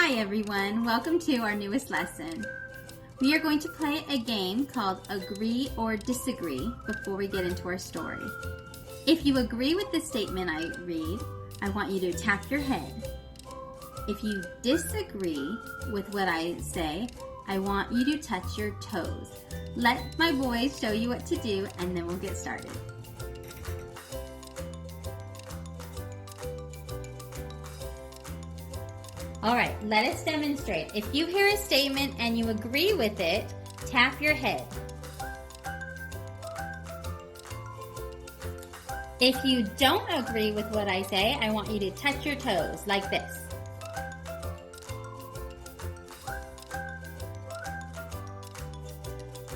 Hi everyone, welcome to our newest lesson. We are going to play a game called Agree or Disagree before we get into our story. If you agree with the statement I read, I want you to tap your head. If you disagree with what I say, I want you to touch your toes. Let my boys show you what to do and then we'll get started. All right, let us demonstrate. If you hear a statement and you agree with it, tap your head. If you don't agree with what I say, I want you to touch your toes like this.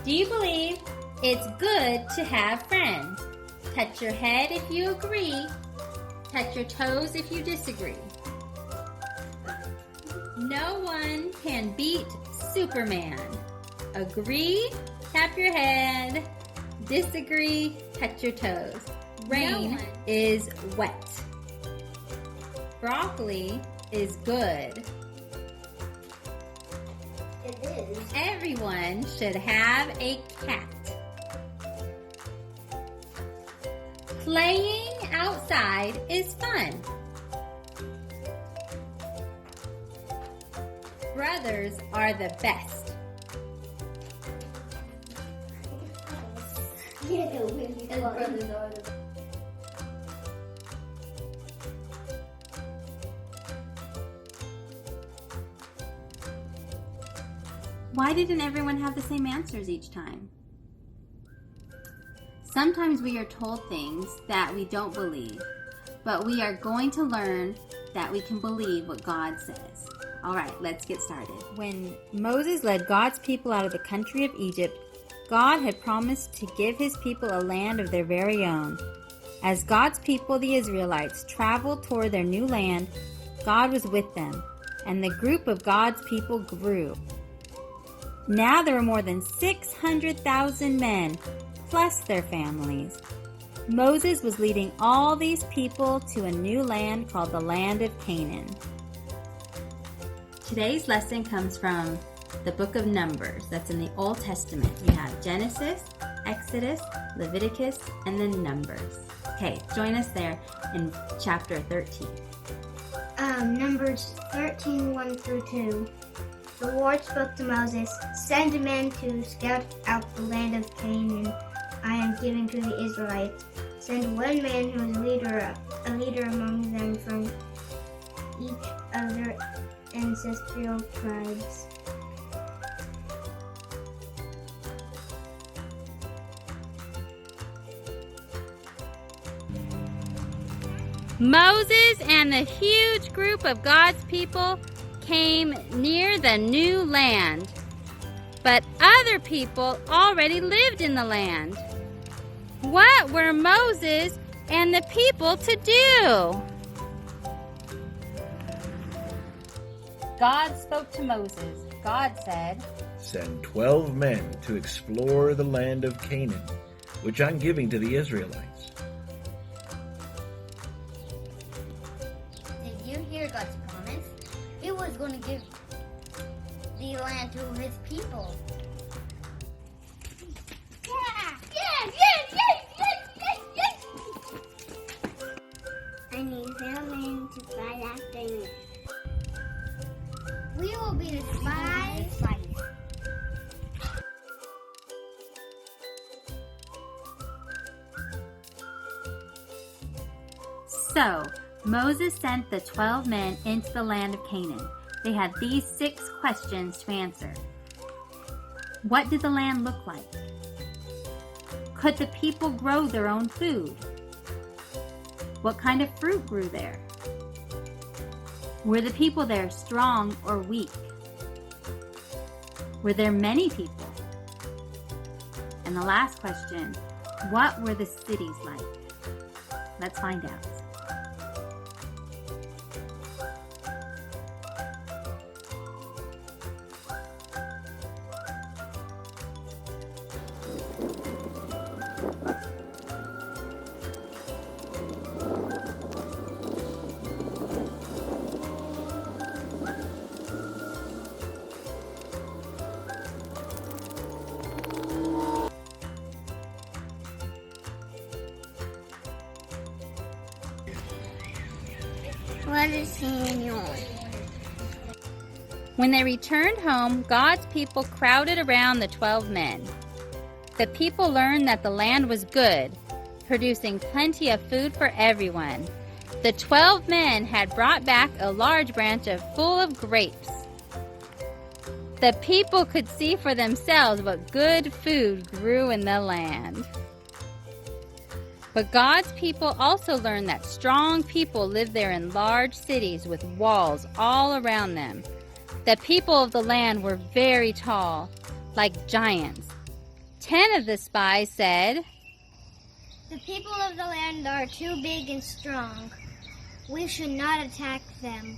Do you believe it's good to have friends? Touch your head if you agree. Touch your toes if you disagree. No one can beat Superman. Agree, tap your head. Disagree, touch your toes. Rain is wet. Broccoli is good. It is. Everyone should have a cat. Playing outside is fun. Brothers are the best. Yeah, no, really brothers are the best. Why didn't everyone have the same answers each time? Sometimes we are told things that we don't believe, but we are going to learn that we can believe what God says. All right, let's get started. When Moses led God's people out of the country of Egypt, God had promised to give his people a land of their very own. As God's people, the Israelites, traveled toward their new land, God was with them, and the group of God's people grew. Now there were more than 600,000 men, plus their families. Moses was leading all these people to a new land called the land of Canaan. Today's lesson comes from the book of Numbers. That's in the Old Testament. You have Genesis, Exodus, Leviticus, and then Numbers. Okay, join us there in chapter 13. Numbers 13, 1 through 2. The Lord spoke to Moses, "Send men to scout out the land of Canaan I am giving to the Israelites. Send one man who is a leader among them from each of their ancestral tribes." Moses and the huge group of God's people came near the new land, but other people already lived in the land. What were Moses and the people to do? God spoke to Moses. God said, "Send 12 men to explore the land of Canaan, which I'm giving to the Israelites." Did you hear God's promise? He was going to give the land to his people. I need men to fight after me. We will be the spies. So Moses sent the 12 men into the land of Canaan. They had these 6 questions to answer. What did the land look like? Could the people grow their own food? What kind of fruit grew there? Were the people there strong or weak? Were there many people? And the last question, what were the cities like? Let's find out. What is Samuel? When they returned home, God's people crowded around the 12 men. The people learned that the land was good, producing plenty of food for everyone. The 12 men had brought back a large branch full of grapes. The people could see for themselves what good food grew in the land. But God's people also learned that strong people lived there in large cities with walls all around them. The people of the land were very tall, like giants. 10 of the spies said, The people of the land are too big and strong. We should not attack them.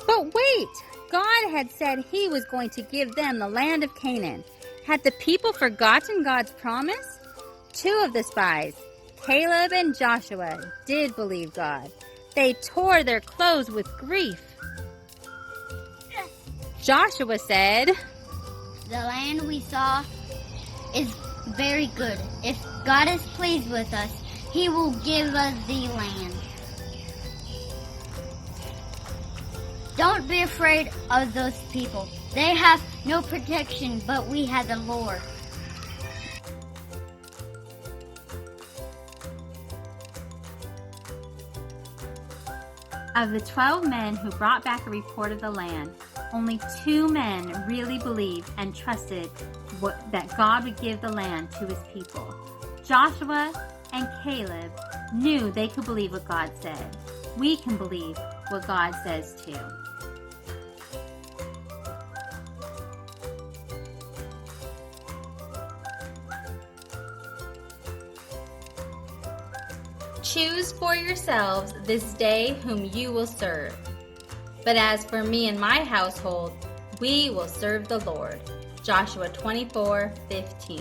But wait! God had said He was going to give them the land of Canaan. Had the people forgotten God's promise? 2 of the spies, Caleb and Joshua, did believe God. They tore their clothes with grief. Joshua said, The land we saw is very good. If God is pleased with us, He will give us the land. Don't be afraid of those people. They have no protection, but we have the Lord. Of the 12 men who brought back a report of the land, only 2 men really believed and trusted that God would give the land to His people. Joshua and Caleb knew they could believe what God said. We can believe what God says too. Choose for yourselves this day whom you will serve. But as for me and my household, we will serve the Lord. Joshua 24:15.